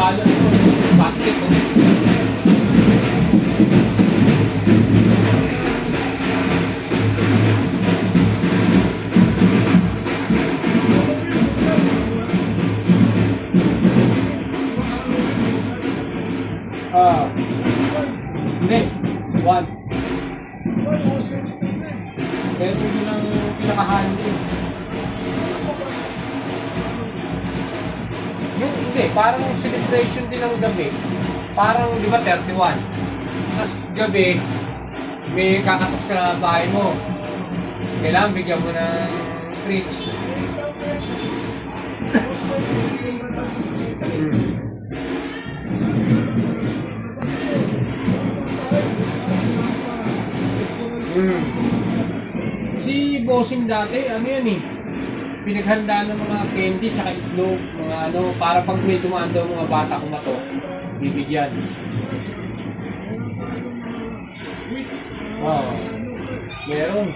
balot ko. Basket ko. Hindi. One. Pero yun ang pinaka-handy. Yung hindi, parang celebration din ng gabi. Parang, di ba, 31. Tapos gabi, may kakatok sa bahay mo. Kailangan bigyan mo ng treats. Si Bossing dati, ano yan eh, pinaghanda ng mga candy tsaka itlog, mga ano, para pag may dumaan daw mga bata kumato, bibigyan. Oo, meron.